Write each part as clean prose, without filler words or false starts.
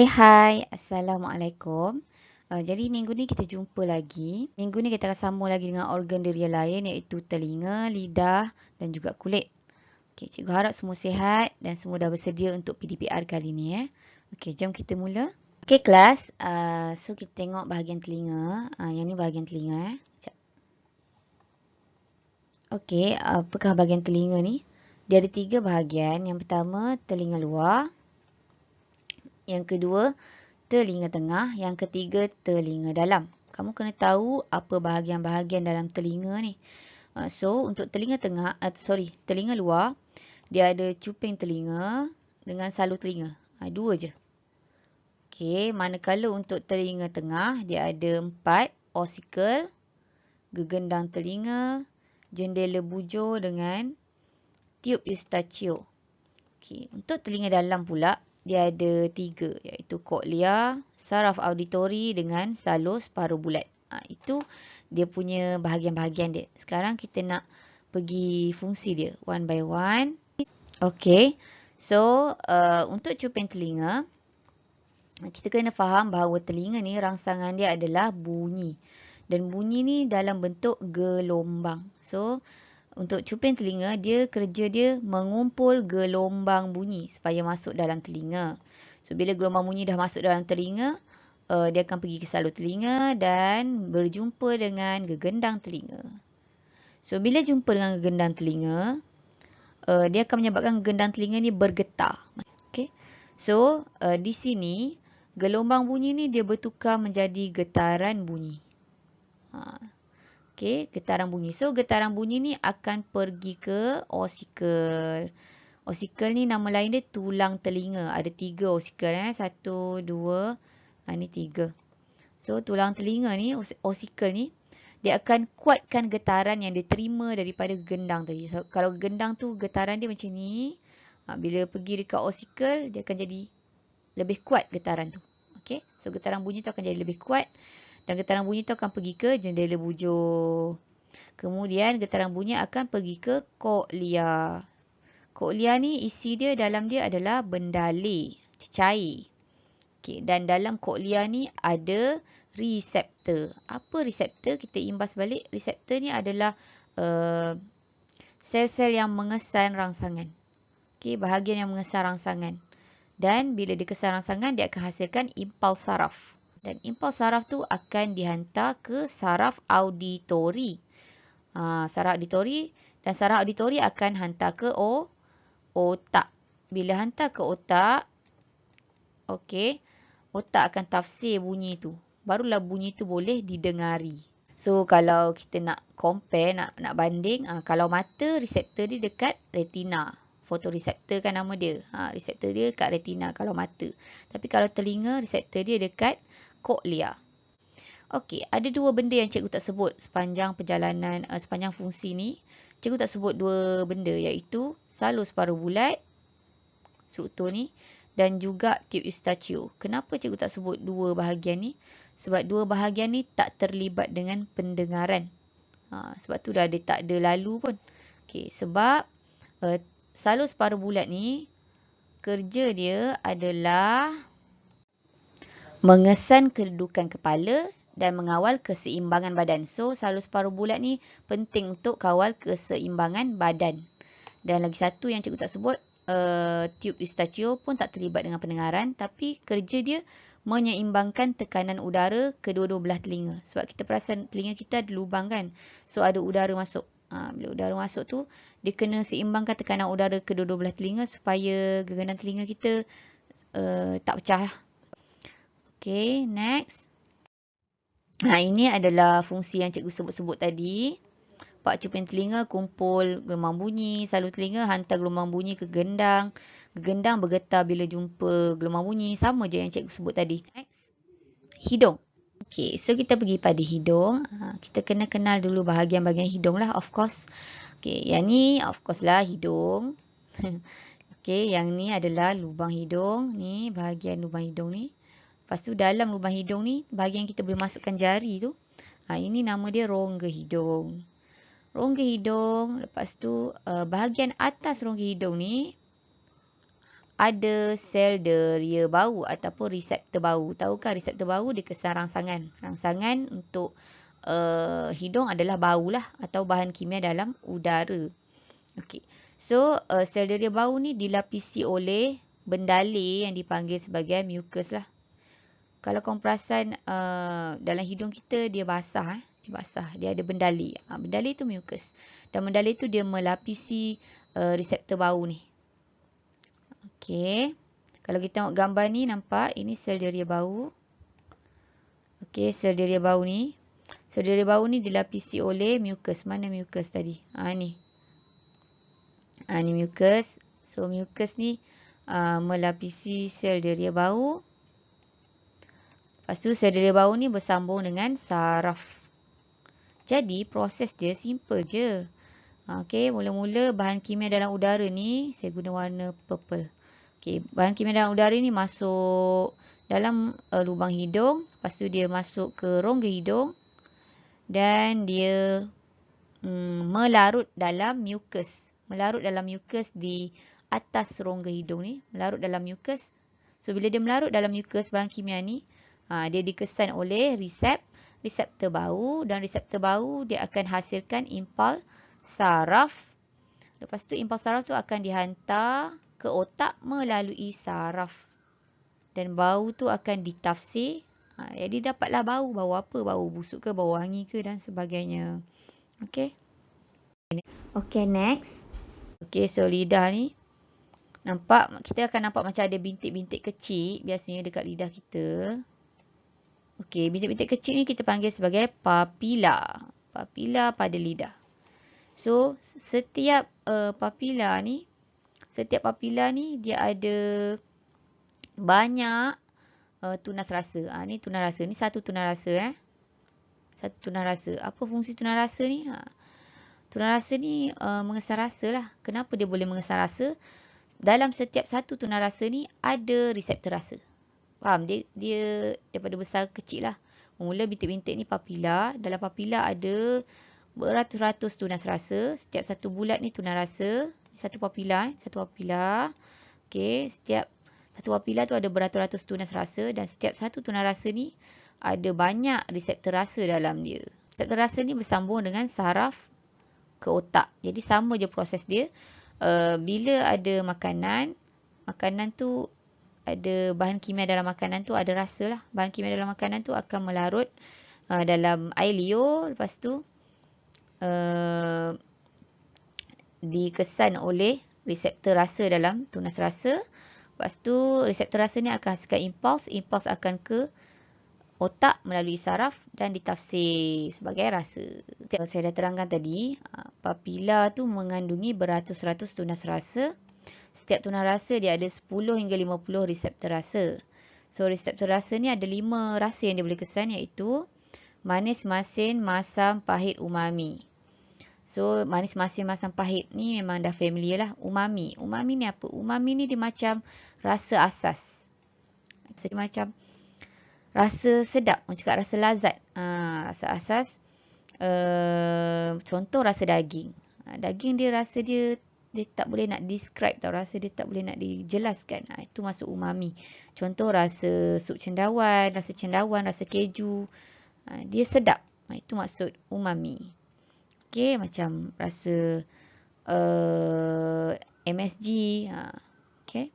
Hai, Assalamualaikum. Jadi minggu ni kita jumpa lagi. Minggu ni kita akan sambung lagi dengan organ diri yang lain iaitu telinga, lidah dan juga kulit. Okey, cikgu harap semua sihat dan semua dah bersedia untuk PDPR kali ni. Okey, jom kita mula. Okey kelas, so kita tengok bahagian telinga. Yang ni bahagian telinga. Sekejap. Okey, apakah bahagian telinga ni? Dia ada 3 bahagian. Yang pertama, telinga luar. Yang kedua, telinga tengah, yang ketiga telinga dalam. Kamu kena tahu apa bahagian-bahagian dalam telinga ni. So untuk telinga tengah, telinga luar, dia ada cuping telinga dengan salur telinga. Dua je. Okey, manakala untuk telinga tengah, dia ada 4 ossicle, gegendang telinga, jendela bujur dengan tube Eustachio. Okey, untuk telinga dalam pula, dia ada 3 iaitu koklea, saraf auditori dengan salur separuh bulat. Itu dia punya bahagian-bahagian dia. Sekarang kita nak pergi fungsi dia one by one. Okey. So, untuk cuping telinga, kita kena faham bahawa telinga ni rangsangan dia adalah bunyi. Dan bunyi ni dalam bentuk gelombang. So, untuk cuping telinga, kerja dia mengumpul gelombang bunyi supaya masuk dalam telinga. So, bila gelombang bunyi dah masuk dalam telinga, dia akan pergi ke salur telinga dan berjumpa dengan gegendang telinga. So, bila jumpa dengan gegendang telinga, dia akan menyebabkan gegendang telinga ni bergetar. Okay. So, di sini, gelombang bunyi ni dia bertukar menjadi getaran bunyi. Okey, getaran bunyi. So, getaran bunyi ni akan pergi ke ossicle. Ossicle ni nama lain dia tulang telinga. Ada 3 ossicle. 1, 2, ni 3. So, tulang telinga ni, ossicle ni, dia akan kuatkan getaran yang diterima daripada gendang tadi. So, kalau gendang tu getaran dia macam ni, bila pergi dekat ossicle, dia akan jadi lebih kuat getaran tu. Okey, so getaran bunyi tu akan jadi lebih kuat. Dan getaran bunyi tu akan pergi ke jendela bujur. Kemudian getaran bunyi akan pergi ke koklea. Koklea ni isi dia dalam dia adalah bendaleh, cecair. Okay, dan dalam koklea ni ada reseptor. Apa reseptor? Kita imbas balik. Reseptor ni adalah sel-sel yang mengesan rangsangan. Okay, bahagian yang mengesan rangsangan. Dan bila dikesan rangsangan, dia akan hasilkan impuls saraf. Dan impuls saraf tu akan dihantar ke saraf auditori. Saraf auditori dan saraf auditori akan hantar ke otak. Bila hantar ke otak, okey, otak akan tafsir bunyi tu. Barulah bunyi tu boleh didengari. So kalau kita nak compare, nak banding, kalau mata reseptor dia dekat retina. Fotoreseptor kan nama dia. Reseptor dia kat retina kalau mata. Tapi kalau telinga, reseptor dia dekat koklea. Okey, ada 2 benda yang cikgu tak sebut sepanjang perjalanan, sepanjang fungsi ni. Cikgu tak sebut 2 benda iaitu salur separuh bulat, struktur ni, dan juga tube Eustachio. Kenapa cikgu tak sebut 2 bahagian ni? Sebab 2 bahagian ni tak terlibat dengan pendengaran. Sebab tu dah tak ada lalu pun. Okey, sebab salur separuh bulat ni, kerja dia adalah mengesan kedudukan kepala dan mengawal keseimbangan badan. So, salur separuh bulat ni penting untuk kawal keseimbangan badan. Dan lagi satu yang cikgu tak sebut, tube Eustachio pun tak terlibat dengan pendengaran. Tapi kerja dia menyeimbangkan tekanan udara kedua-dua belah telinga. Sebab kita perasan telinga kita ada lubang kan. So, ada udara masuk. Bila udara masuk tu, dia kena seimbangkan tekanan udara kedua-dua belah telinga supaya gegendang telinga kita tak pecah lah. Okay, next. Ini adalah fungsi yang cikgu sebut-sebut tadi. Pak cuping telinga kumpul gelombang bunyi, salur telinga hantar gelombang bunyi ke gendang. Gendang bergetar bila jumpa gelombang bunyi. Sama je yang cikgu sebut tadi. Next. Hidung. Okay, so kita pergi pada hidung. Kita kena kenal dulu bahagian-bahagian hidung lah, of course. Okay, yang ni of course lah hidung. Okay, yang ni adalah lubang hidung. Ni bahagian lubang hidung ni. Lepas tu dalam lubang hidung ni, bahagian kita boleh masukkan jari tu. Ini nama dia rongga hidung. Rongga hidung, lepas tu bahagian atas rongga hidung ni ada sel deria bau ataupun reseptor bau. Tahukah reseptor bau dia kesan rangsangan. Rangsangan untuk hidung adalah bau lah atau bahan kimia dalam udara. Okey. So, sel deria bau ni dilapisi oleh bendalai yang dipanggil sebagai mucus lah. Kalau korang perasan dalam hidung kita dia basah. Dia basah. Dia ada bendalai. Bendalai tu mucus. Dan bendalai tu dia melapisi reseptor bau ni. Okey. Kalau kita tengok gambar ni nampak ini sel deria bau. Okey, sel deria bau ni. Sel deria bau ni dilapisi oleh mucus. Mana mucus tadi? Ni. Ni mucus. So mucus ni melapisi sel deria bau. Lepas tu sel deria bau ni bersambung dengan saraf. Jadi proses dia simple je. Okey, mula-mula bahan kimia dalam udara ni saya guna warna purple. Okey, bahan kimia dalam udara ni masuk dalam lubang hidung. Lepas tu dia masuk ke rongga hidung. Dan dia melarut dalam mucus. Melarut dalam mucus di atas rongga hidung ni. Melarut dalam mucus. So, bila dia melarut dalam mucus bahan kimia ni, dia dikesan oleh reseptor bau. Dan reseptor bau dia akan hasilkan impuls saraf. Lepas tu impuls saraf tu akan dihantar ke otak melalui saraf. Dan bau tu akan ditafsir. Jadi dapatlah bau. Bau apa? Bau busuk ke? Bau wangi ke? Dan sebagainya. Okey. Okey, next. Okey, so lidah ni. Kita akan nampak macam ada bintik-bintik kecil. Biasanya dekat lidah kita. Okey, bintik-bintik kecil ni kita panggil sebagai papila. Papila pada lidah. So, setiap papila ni dia ada banyak tunas rasa. Ni tunas rasa. Ni satu tunas rasa. Satu tunas rasa. Apa fungsi tunas rasa ni? Tunas rasa ni mengesan rasa lah. Kenapa dia boleh mengesan rasa? Dalam setiap satu tunas rasa ni ada reseptor rasa. Faham? Dia daripada besar ke kecil lah. Mula bintik-bintik ni papila. Dalam papila ada beratus-ratus tunas rasa. Setiap satu bulat ni tunas rasa. Satu papila. Satu papila. Okey. Setiap satu papila tu ada beratus-ratus tunas rasa. Dan setiap satu tunas rasa ni ada banyak reseptor rasa dalam dia. Reseptor rasa ni bersambung dengan saraf ke otak. Jadi sama je proses dia. Bila ada makanan tu ada bahan kimia dalam makanan tu ada rasa lah. Bahan kimia dalam makanan tu akan melarut dalam air liur. Lepas tu dikesan oleh reseptor rasa dalam tunas rasa. Lepas tu reseptor rasa ni akan hasilkan impuls. Impuls akan ke otak melalui saraf dan ditafsir sebagai rasa. Saya dah terangkan tadi, papila tu mengandungi beratus-ratus tunas rasa. Setiap tunas rasa dia ada 10 hingga 50 reseptor rasa. So reseptor rasa ni ada 5 rasa yang dia boleh kesan, iaitu manis, masin, masam, pahit, umami. So manis, masin, masam, pahit ni memang dah familiar lah. Umami. Umami ni apa? Umami ni dia macam rasa asas. Dia macam rasa sedap. Orang cakap rasa lazat. Rasa asas. Contoh rasa daging. Daging dia rasa dia tak boleh nak describe tau. Rasa dia tak boleh nak dijelaskan. Itu masuk umami. Contoh rasa sup cendawan, rasa keju. Dia sedap. Itu maksud umami. Okey, macam rasa MSG. Okey.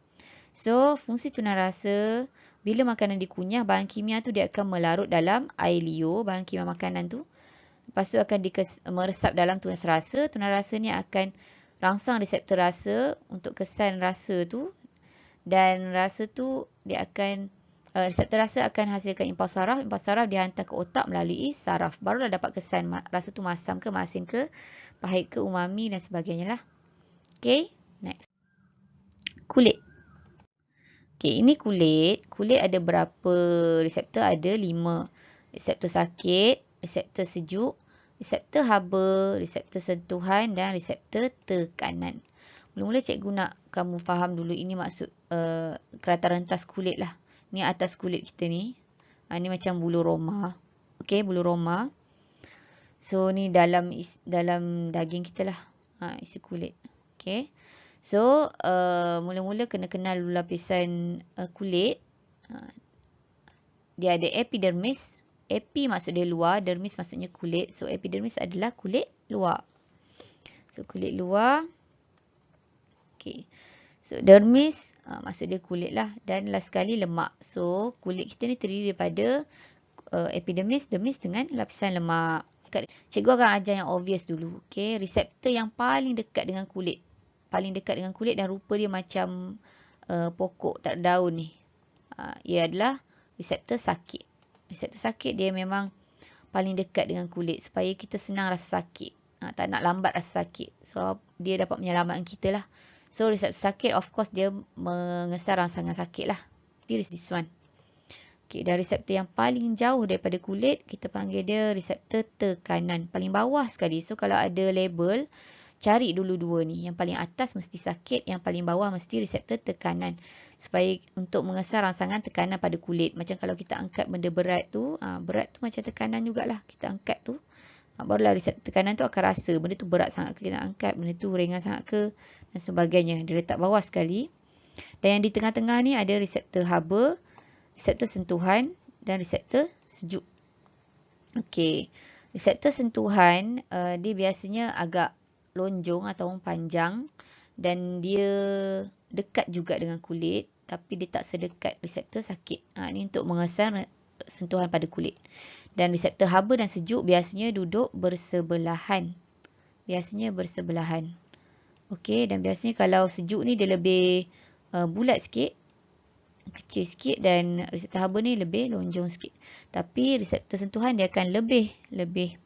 So, fungsi tunas rasa, bila makanan dikunyah, bahan kimia tu dia akan melarut dalam air liur, bahan kimia makanan tu. Lepas tu akan meresap dalam tunas rasa. Tunas rasa ni akan rangsang reseptor rasa untuk kesan rasa tu. Dan rasa tu dia akan, reseptor rasa akan hasilkan impuls saraf. Impuls saraf dihantar ke otak melalui saraf. Barulah dapat kesan rasa tu masam ke, masin ke, pahit ke, umami dan sebagainya lah. Okay, next. Kulit. Okay, ini kulit. Kulit ada berapa reseptor? Ada 5. Reseptor sakit, reseptor sejuk, reseptor haba, reseptor sentuhan dan reseptor tekanan. Mula-mula cikgu nak kamu faham dulu ini maksud keratan rentas kulit lah. Ni atas kulit kita ni. Ni macam bulu roma. Okey, bulu roma. So ni dalam daging kita lah. Isi kulit. Okey. So, mula-mula kena kenal dulu lapisan kulit. Dia ada epidermis. Epi maksud dia luar, dermis maksudnya kulit. So, epidermis adalah kulit luar. So, kulit luar. Okay. So, dermis maksud dia kulit lah. Dan last sekali lemak. So, kulit kita ni terdiri daripada epidermis, dermis dengan lapisan lemak. Cikgu akan ajar yang obvious dulu. Okay. Reseptor yang paling dekat dengan kulit. Paling dekat dengan kulit dan rupa dia macam pokok tak ada daun ni. Ia adalah reseptor sakit. Reseptor sakit dia memang paling dekat dengan kulit supaya kita senang rasa sakit. Tak nak lambat rasa sakit. So, dia dapat menyelamatkan kita lah. So, reseptor sakit of course dia mengesar rangsangan sakit lah. This one. Okay, dan reseptor yang paling jauh daripada kulit, kita panggil dia reseptor tekanan. Paling bawah sekali. So, kalau ada label, cari dulu dua ni. Yang paling atas mesti sakit, yang paling bawah mesti reseptor tekanan. Supaya untuk mengesar rangsangan tekanan pada kulit. Macam kalau kita angkat benda berat tu macam tekanan jugalah. Kita angkat tu, barulah reseptor tekanan tu akan rasa. Benda tu berat sangat ke kita angkat, benda tu ringan sangat ke, dan sebagainya. Dia letak bawah sekali. Dan yang di tengah-tengah ni ada reseptor haba, reseptor sentuhan dan reseptor sejuk. Okey, reseptor sentuhan dia biasanya agak lonjong atau panjang dan dia dekat juga dengan kulit tapi dia tak sedekat reseptor sakit. Ini untuk mengesar sentuhan pada kulit. Dan reseptor haba dan sejuk biasanya duduk bersebelahan. Okey, dan biasanya kalau sejuk ni dia lebih bulat sikit, kecil sikit, dan reseptor haba ni lebih lonjong sikit. Tapi reseptor sentuhan dia akan lebih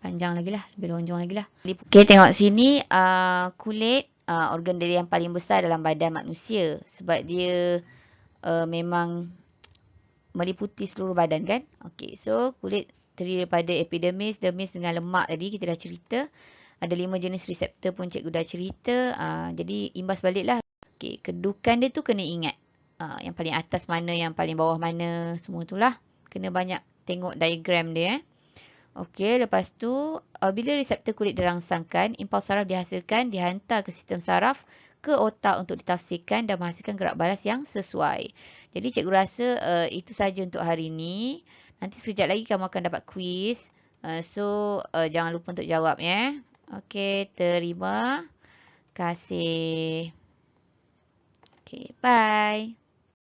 panjang lagi lah, lebih lonjong lagi lah. Okay, tengok sini kulit organ dia yang paling besar dalam badan manusia sebab dia memang meliputi seluruh badan kan. Okay, so kulit terdiri daripada epidermis, dermis dengan lemak tadi kita dah cerita. Ada 5 jenis reseptor pun cikgu dah cerita. Jadi imbas baliklah. Okay, kedudukan dia tu kena ingat. Yang paling atas mana, yang paling bawah mana, semua tu lah. Kena banyak tengok diagram dia. Okey, lepas tu bila reseptor kulit dirangsangkan, impuls saraf dihasilkan, dihantar ke sistem saraf, ke otak untuk ditafsirkan dan menghasilkan gerak balas yang sesuai. Jadi cikgu rasa itu saja untuk hari ini. Nanti sekejap lagi kamu akan dapat kuis. So jangan lupa untuk jawab ya. Okey, terima kasih. Okay, bye.